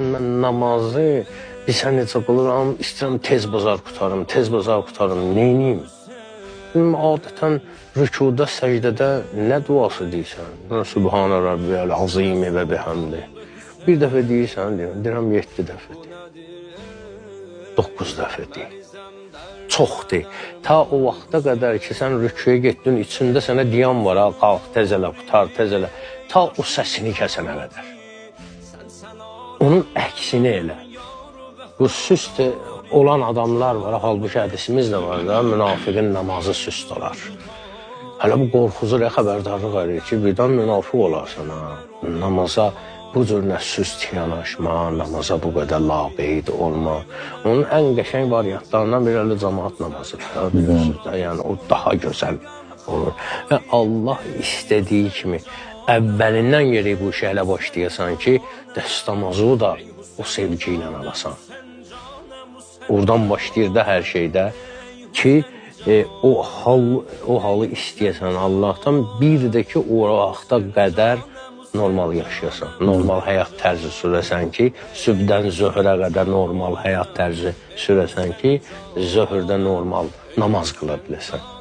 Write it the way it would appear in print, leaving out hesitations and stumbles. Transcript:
Mən namazı bilsən necə qılıram, istəyirəm tez bazar qutarım, neyniyim? Adətən rükuda, səcdədə nə duası deyirsən? Subhanə Rabbiyəl azimi və bihamdi. Bir dəfə deyirsən, deyirəm 7 dəfə deyir. 9 dəfə deyir. Çoxdur. Ta o vaxta qədər ki, sən rükuya getdin, içində sənə deyən var, qalx, təzələ, qutar, təzələ. Ta o səsini kəsənə qədər. Onun əksini elə. Bu süst olan adamlar var, halbuki hədisimiz də var da, münafiqin namazı süst olar. Hələ bu qorxuzur, xəbərdarlıq edir ki, birdən münafiq olarsan, namaza bu cür nə süst yanaşma, namaza bu qədər laqeyd olma. Onun ən qəşəng variantlarından biri elə cəmaat namazıdır, bilirsiniz də, yəni o daha gözəl olur. Və Allah istədiyi kimi əvvəlindən yerək bu işə elə başlayasan ki, dəstəmazı da o sevgi ilə alasan. Oradan başlayır da hər şeydə ki, o halı istəyəsən Allahdan, bir də ki, o vaxta qədər normal yaşayasan, normal həyat tərzi sürəsən ki, sübdən zöhrə qədər normal həyat tərzi sürəsən ki, zöhrdə normal namaz qıla biləsən.